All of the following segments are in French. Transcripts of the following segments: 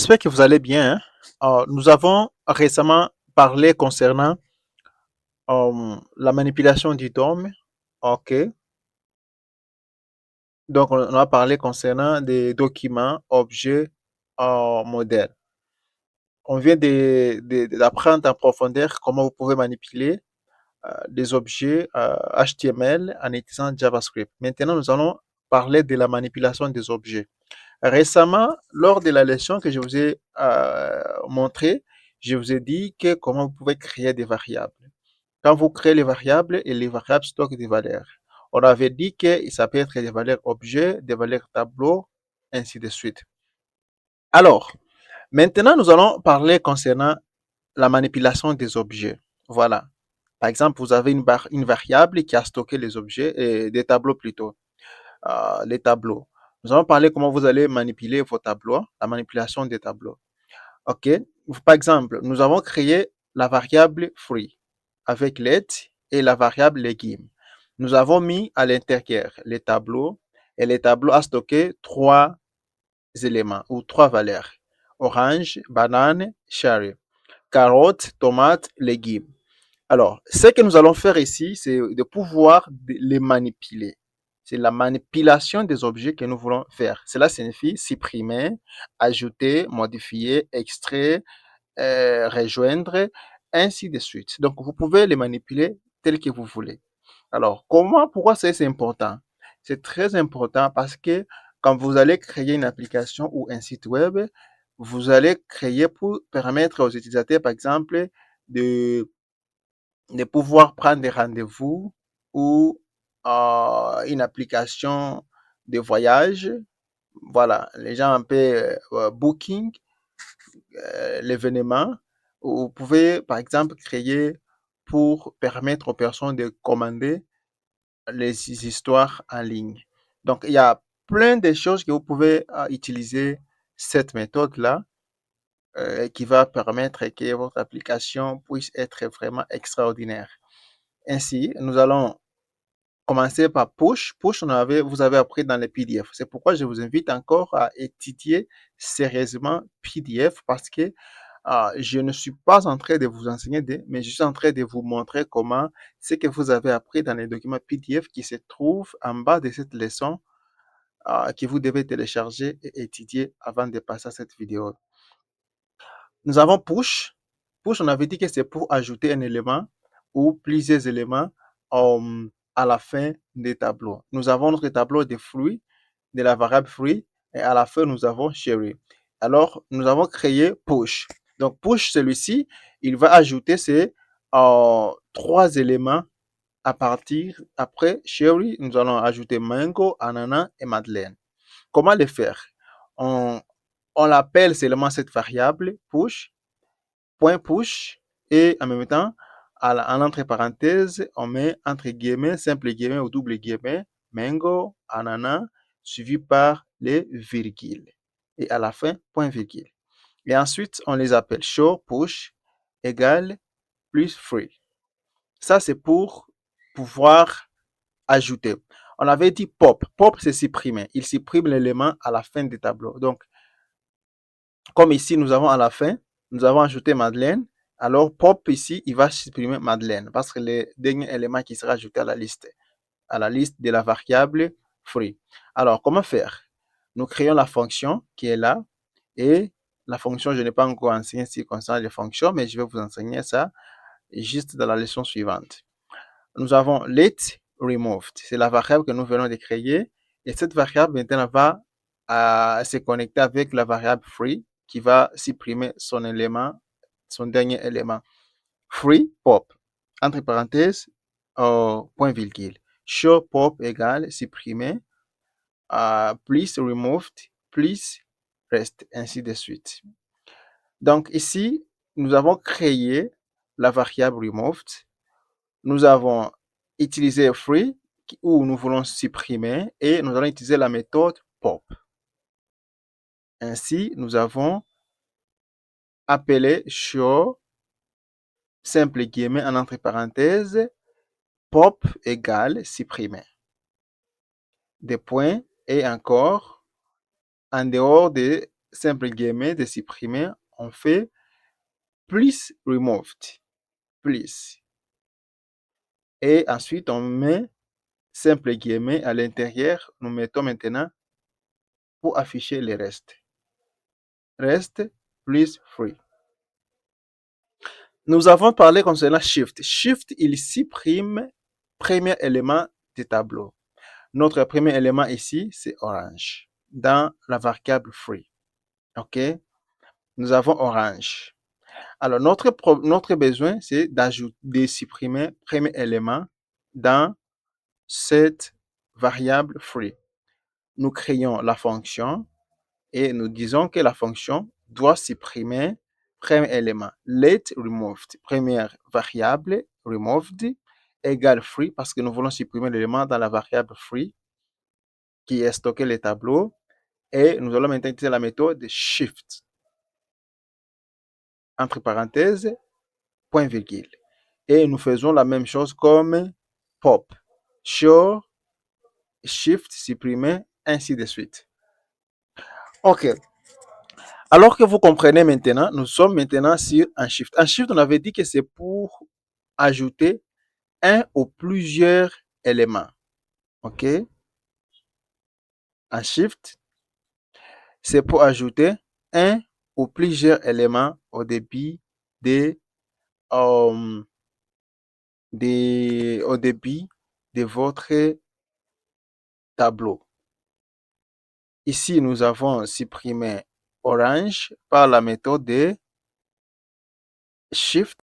J'espère que vous allez bien, hein. Nous avons récemment parlé concernant la manipulation du DOM. OK. Donc, on a parlé concernant des documents, objets, modèles. On vient d'apprendre en profondeur comment vous pouvez manipuler des objets HTML en utilisant JavaScript. Maintenant, nous allons parler de la manipulation des objets. Récemment, lors de la leçon que je vous ai montré, je vous ai dit que comment vous pouvez créer des variables. Quand vous créez les variables, et les variables stockent des valeurs. On avait dit que ça peut être des valeurs objets, des valeurs tableau, ainsi de suite. Alors, maintenant, nous allons parler concernant la manipulation des objets. Voilà. Par exemple, vous avez une variable qui a stocké les objets, et des tableaux plutôt, les tableaux. Nous allons parler comment vous allez manipuler vos tableaux, la manipulation des tableaux. OK. Par exemple, nous avons créé la variable free avec let et la variable legume. Nous avons mis à l'intérieur les tableaux et les tableaux a stocké trois éléments ou trois valeurs. Orange, banane, cherry. Carotte, tomate, légumes. Alors, ce que nous allons faire ici, c'est de pouvoir les manipuler. C'est la manipulation des objets que nous voulons faire. Cela signifie supprimer, ajouter, modifier, extraire, rejoindre, ainsi de suite. Donc, vous pouvez les manipuler tel que vous voulez. Alors, pourquoi c'est important? C'est très important parce que quand vous allez créer une application ou un site web, vous allez créer pour permettre aux utilisateurs, par exemple, de de pouvoir prendre des rendez-vous ou une application de voyage. Voilà, les gens un peu booking l'événement. Vous pouvez, par exemple, créer pour permettre aux personnes de commander les histoires en ligne. Donc, il y a plein de choses que vous pouvez utiliser cette méthode-là qui va permettre que votre application puisse être vraiment extraordinaire. Ainsi, nous allons commencer par Push. Push, vous avez appris dans les PDF. C'est pourquoi je vous invite encore à étudier sérieusement PDF parce que je ne suis pas en train de vous enseigner, mais je suis en train de vous montrer comment ce que vous avez appris dans les documents PDF qui se trouvent en bas de cette leçon que vous devez télécharger et étudier avant de passer à cette vidéo. Nous avons Push. Push, on avait dit que c'est pour ajouter un élément ou plusieurs éléments à la fin des tableaux. Nous avons notre tableau de fruits, de la variable fruit, et à la fin, nous avons cherry. Alors, nous avons créé Push. Donc, Push, celui-ci, il va ajouter ces trois éléments à partir. Après cherry, nous allons ajouter mango, ananas et madeleine. Comment le faire? On, on l'appelle seulement cette variable push, point push, et en même temps, en entre parenthèses, on met entre guillemets, simple guillemets ou double guillemets, mango, ananas, suivi par les virgules. Et à la fin, point virgule. Et ensuite, on les appelle show, push, égale, plus free. Ça, c'est pour pouvoir ajouter. On avait dit pop. Pop, c'est supprimer. Il supprime l'élément à la fin du tableau. Donc, comme ici, nous avons à la fin, nous avons ajouté Madeleine. Alors, pop ici, il va supprimer Madeleine parce que le dernier élément qui sera ajouté à la liste de la variable free. Alors, comment faire? Nous créons la fonction qui est là et la fonction, je n'ai pas encore enseigné ce qui concerne les fonctions, mais je vais vous enseigner ça juste dans la leçon suivante. Nous avons let removed. C'est la variable que nous venons de créer et cette variable maintenant va se connecter avec la variable free qui va supprimer son élément, son dernier élément. Free pop, entre parenthèses, point virgule. Show pop égale supprimer, please removed, please rest, ainsi de suite. Donc ici, nous avons créé la variable removed. Nous avons utilisé free où nous voulons supprimer et nous allons utiliser la méthode pop. Ainsi, nous avons appelé show, simple guillemets en entre parenthèses, pop égale supprimer. Des points et encore, en dehors de simple guillemets de supprimer, on fait please removed, please. Et ensuite, on met simple guillemets à l'intérieur. Nous mettons maintenant pour afficher le reste. Reste, please free. Nous avons parlé concernant Shift. Shift, il supprime premier élément du tableau. Notre premier élément ici, c'est orange, dans la variable free. OK? Nous avons orange. Alors, notre besoin, c'est d'ajouter, de supprimer premier élément dans cette variable free. Nous créons la fonction et nous disons que la fonction doit supprimer premier élément. Let removed, première variable removed égale free parce que nous voulons supprimer l'élément dans la variable free qui est stocké le tableau et nous allons maintenant utiliser la méthode shift entre parenthèses point virgule et nous faisons la même chose comme pop show shift supprimer ainsi de suite. OK. Alors que vous comprenez maintenant, nous sommes maintenant sur un shift. Un shift, on avait dit que c'est pour ajouter un ou plusieurs éléments. OK? Un shift, c'est pour ajouter un ou plusieurs éléments au début au début de votre tableau. Ici, nous avons supprimé orange par la méthode de shift.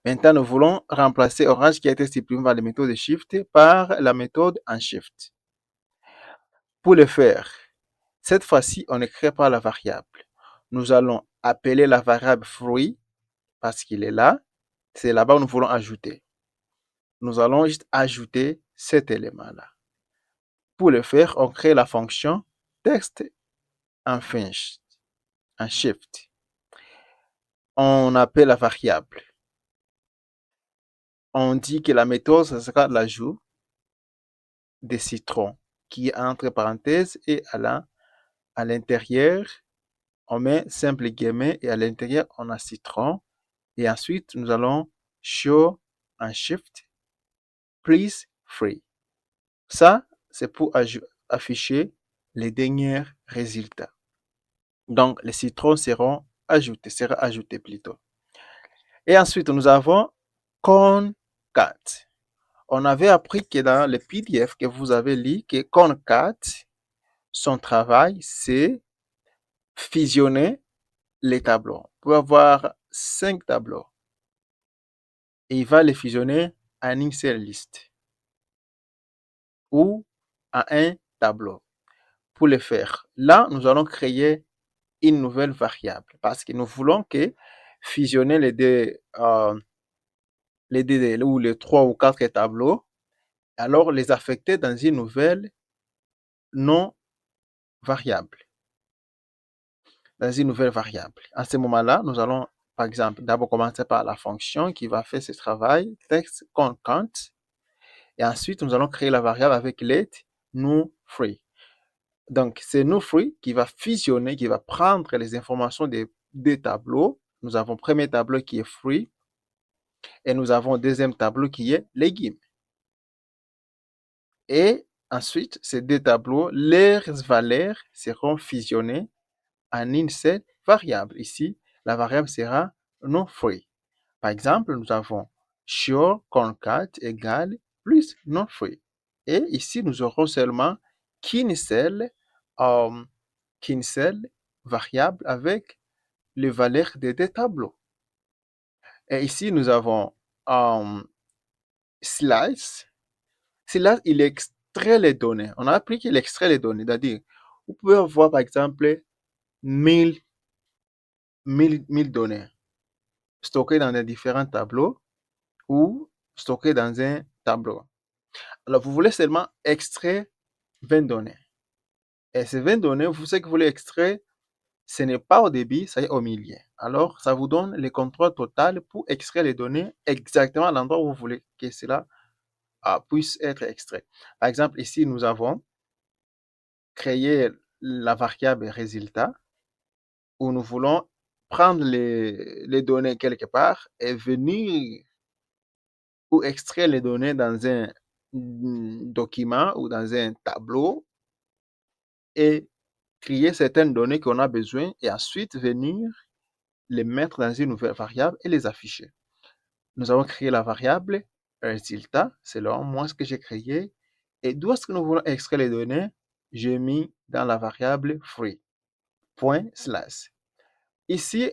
Maintenant, nous voulons remplacer orange qui a été supprimé par la méthode de shift par la méthode en shift. Pour le faire, cette fois-ci, on ne crée pas la variable. Nous allons appeler la variable fruit parce qu'il est là. C'est là-bas où nous voulons ajouter. Nous allons juste ajouter cet élément-là. Pour le faire, on crée la fonction text en shift. On appelle la variable. On dit que la méthode, ce sera l'ajout des citrons qui est entre parenthèses et à l'intérieur, on met simple guillemets et à l'intérieur, on a citron. Et ensuite, nous allons show en shift, please free. Ça, c'est pour afficher les derniers résultats. Donc, les citrons sera ajoutés plutôt. Et ensuite, nous avons concat. On avait appris que dans le PDF que vous avez lu, que concat, son travail, c'est fusionner les tableaux. On peut avoir 5 tableaux. Et il va les fusionner en une seule liste ou à un tableau. Pour le faire, là, nous allons créer une nouvelle variable parce que nous voulons que fusionner les deux ou les 3 ou 4 tableaux, alors les affecter dans une nouvelle non variable. Dans une nouvelle variable. À ce moment-là, nous allons, par exemple, d'abord commencer par la fonction qui va faire ce travail, text concat, et ensuite, nous allons créer la variable avec let new free. Donc, c'est new free qui va fusionner, qui va prendre les informations des tableaux. Nous avons premier tableau qui est free et nous avons deuxième tableau qui est légumes. Et ensuite, ces deux tableaux, leurs valeurs seront fusionnées en une seule variable. Ici, la variable sera non free. Par exemple, nous avons show concat égale plus non free. Et ici, nous aurons seulement qu'une seule variable avec les valeurs des deux tableaux. Et ici, nous avons slice. Slice, il extrait les données. On a appris qu'il extrait les données. C'est-à-dire, vous pouvez avoir, par exemple, 1000 données stockées dans des différents tableaux ou stockées dans un tableau. Alors, vous voulez seulement extraire 20 données. Et ces 20 données, ce que vous voulez extraire, ce n'est pas au début, ça est au milieu. Alors, ça vous donne le contrôle total pour extraire les données exactement à l'endroit où vous voulez que cela puisse être extrait. Par exemple, ici, nous avons créé la variable résultat, où nous voulons prendre les données quelque part et venir ou extraire les données dans un document ou dans un tableau et créer certaines données qu'on a besoin et ensuite venir les mettre dans une nouvelle variable et les afficher. Nous avons créé la variable résultat, selon moi ce que j'ai créé. Et d'où est-ce que nous voulons extraire les données? J'ai mis dans la variable free, point slash. Ici,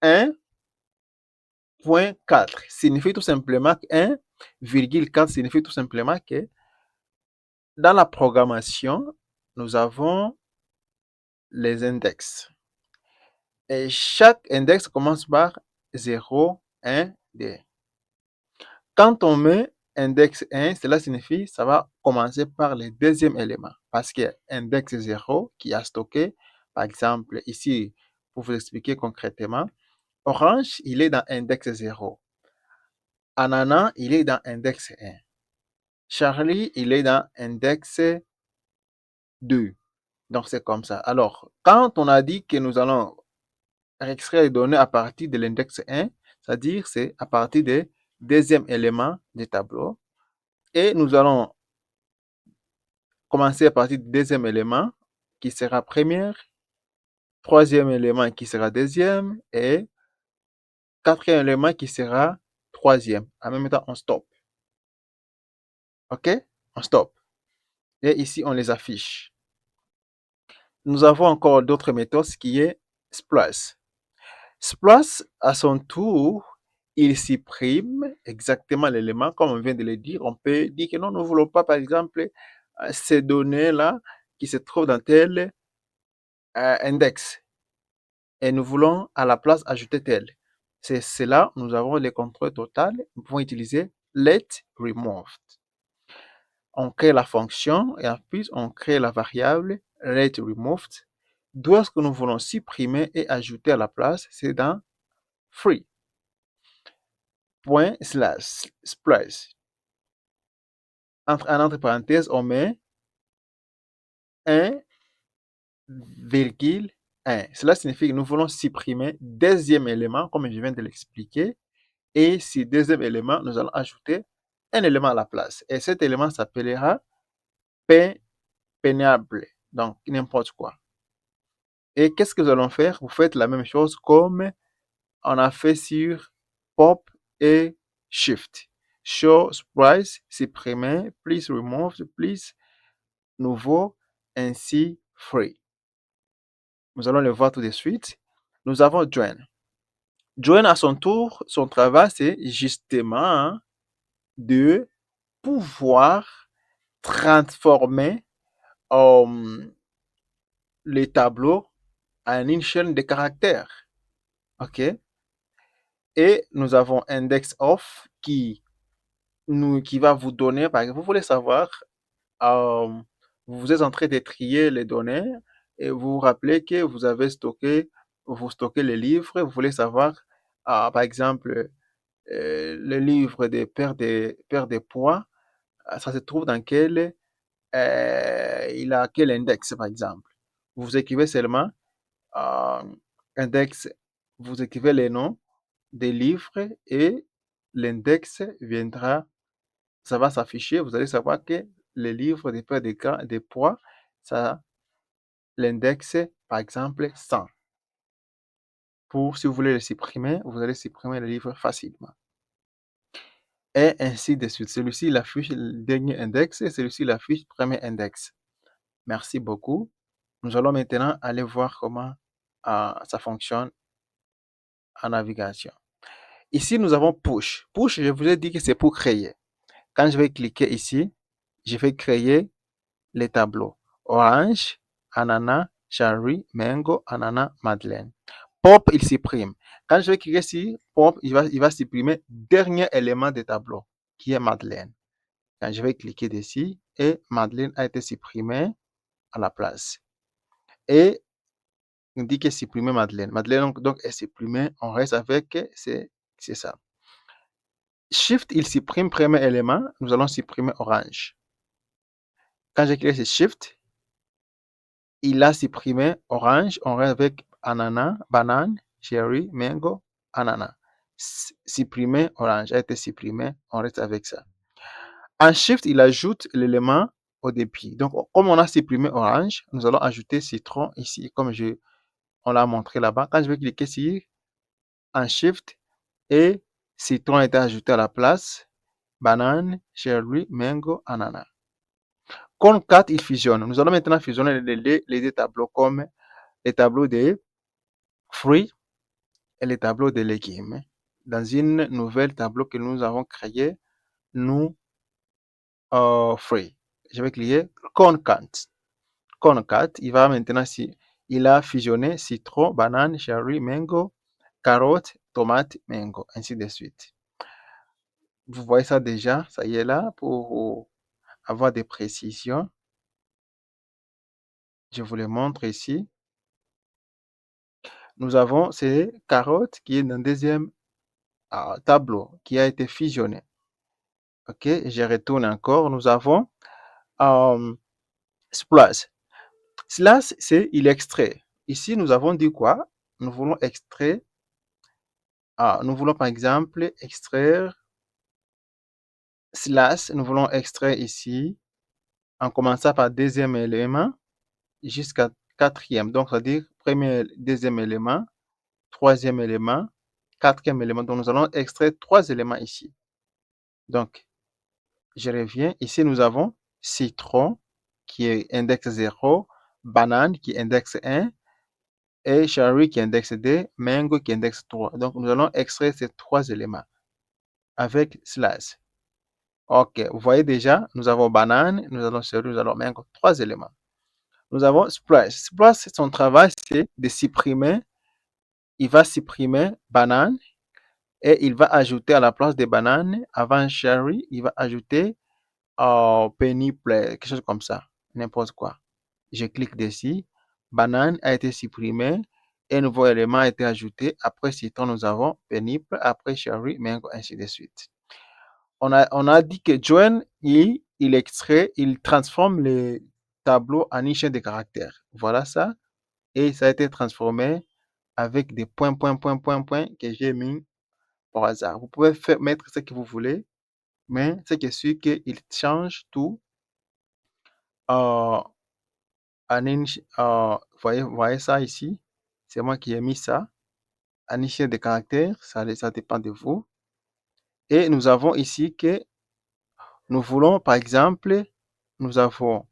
1.4 signifie tout simplement que 1,4 signifie tout simplement que dans la programmation, nous avons les index. Et chaque index commence par 0, 1, 2. Quand on met index 1, cela signifie que ça va commencer par le deuxième élément. Parce que index 0 qui a stocké, par exemple, ici, pour vous expliquer concrètement, Orange, il est dans index 0. Ananas, il est dans index 1. Charlie, il est dans index 2. Donc, c'est comme ça. Alors, quand on a dit que nous allons extraire les données à partir de l'index 1, c'est-à-dire c'est à partir du deuxième élément du tableau. Et nous allons commencer à partir du deuxième élément qui sera première, troisième élément qui sera deuxième et quatrième élément qui sera troisième. En même temps, on stop. OK? On stop. Et ici, on les affiche. Nous avons encore d'autres méthodes qui est splice. Splice, à son tour, il supprime exactement l'élément, comme on vient de le dire. On peut dire que non, nous ne voulons pas, par exemple, ces données-là qui se trouvent dans tel index. Et nous voulons à la place ajouter tel. C'est cela, nous avons le contrôle total. Nous pouvons utiliser let removed. On crée la fonction et ensuite on crée la variable let removed. D'où est-ce que nous voulons supprimer et ajouter à la place? C'est dans free. Point slash splice. Entre parenthèses, on met 1,1. Cela signifie que nous voulons supprimer deuxième élément, comme je viens de l'expliquer. Et si deuxième élément, nous allons ajouter un élément à la place. Et cet élément s'appellera péniable. Donc, n'importe quoi. Et qu'est-ce que nous allons faire? Vous faites la même chose comme on a fait sur pop et shift. Show, splice, supprimer, please remove, please, nouveau, ainsi free. Nous allons le voir tout de suite. Nous avons join. Join à son tour, son travail, c'est justement de pouvoir transformer les tableaux en une chaîne de caractères. OK? Et nous avons index of qui va vous donner, par exemple, vous voulez savoir, vous êtes en train de trier les données et vous vous rappelez que vous stockez les livres, vous voulez savoir, par exemple, le livre des paires de poids, ça se trouve dans quel, il a quel index, par exemple. Vous écrivez seulement euh, index, vous écrivez les noms des livres et l'index viendra, ça va s'afficher. Vous allez savoir que les livres des paires de poids, ça, l'index, par exemple, 100. Pour, si vous voulez le supprimer, vous allez supprimer le livre facilement. Et ainsi de suite. Celui-ci, il affiche le dernier index et celui-ci, il affiche le premier index. Merci beaucoup. Nous allons maintenant aller voir comment ça fonctionne en navigation. Ici, nous avons push. Push, je vous ai dit que c'est pour créer. Quand je vais cliquer ici, je vais créer les tableaux. Orange, ananas, cherry, mango, ananas, madeleine. Pop, il supprime. Quand je vais cliquer ici, pop, il va supprimer le dernier élément du tableau, qui est madeleine. Quand je vais cliquer dessus, et madeleine a été supprimée à la place. Et on dit que supprimer madeleine. Madeleine donc est supprimée, on reste avec, c'est ça. Shift, il supprime premier élément, nous allons supprimer orange. Quand j'ai cliqué sur Shift, il a supprimé orange, on reste avec ananas, banane, cherry, mango, ananas. Supprimer orange a été supprimé, on reste avec ça. En Shift, il ajoute l'élément au début. Donc, comme on a supprimé orange, nous allons ajouter citron ici, comme on l'a montré là-bas. Quand je vais cliquer sur en Shift et citron a été ajouté à la place, banane, cherry, mango, ananas. Con 4, il fusionne. Nous allons maintenant fusionner les deux tableaux comme les tableaux des fruits et les tableaux des légumes. Dans une nouvelle tableau que nous avons créé, nous fruits. Je vais cliquer con 4. Con 4, il va maintenant, si il a fusionné citron, banane, cherry, mango, carotte, tomate, mango, ainsi de suite. Vous voyez ça déjà, ça y est là, pour avoir des précisions. Je vous le montre ici. Nous avons ces carottes qui est dans le deuxième tableau, qui a été fusionné. OK, je retourne encore. Nous avons splash. Slash, c'est il extrait. Ici, nous avons dit quoi? Nous voulons extraire. Nous voulons par exemple extraire slash. Nous voulons extraire ici en commençant par deuxième élément jusqu'à quatrième. Donc, c'est-à-dire premier, deuxième élément, troisième élément, quatrième élément. Donc, nous allons extraire 3 éléments ici. Donc, je reviens. Ici, nous avons citron qui est index 0, banane qui est index 1 et cherry qui est index 2, mango qui est index 3. Donc, nous allons extraire ces 3 éléments avec slash. OK, vous voyez déjà, nous avons banane, nous avons cherry, nous avons mango, 3 éléments. Nous avons splash. Splash, son travail, c'est de supprimer. Il va supprimer banane et il va ajouter à la place de banane, avant cherry, il va ajouter penny play, quelque chose comme ça, n'importe quoi. Je clique dessus, banane a été supprimé, un nouveau élément a été ajouté. Après citron, nous avons pénible, après cherry, mango, ainsi de suite. On a dit que join, il extrait, il transforme les tableaux en une chaîne de caractères. Voilà ça. Et ça a été transformé avec des points, points, points, points, points que j'ai mis au hasard. Vous pouvez mettre ce que vous voulez, mais ce qui est sûr qu'il change tout en une, voyez ça ici. C'est moi qui ai mis ça. En une chaîne de caractères, ça dépend de vous. Et nous avons ici que nous voulons, par exemple, nous avons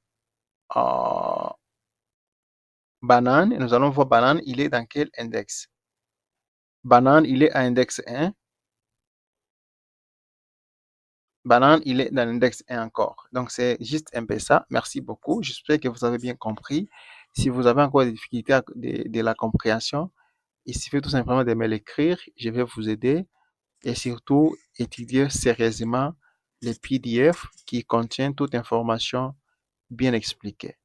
banane. Nous allons voir banane, il est dans quel index? Banane, il est à index 1. Banane, il est dans l'index 1 encore. Donc, c'est juste un peu ça. Merci beaucoup. J'espère que vous avez bien compris. Si vous avez encore des difficultés de la compréhension, il suffit tout simplement de me l'écrire. Je vais vous aider. Et surtout, étudier sérieusement les PDF qui contiennent toute information bien expliquée.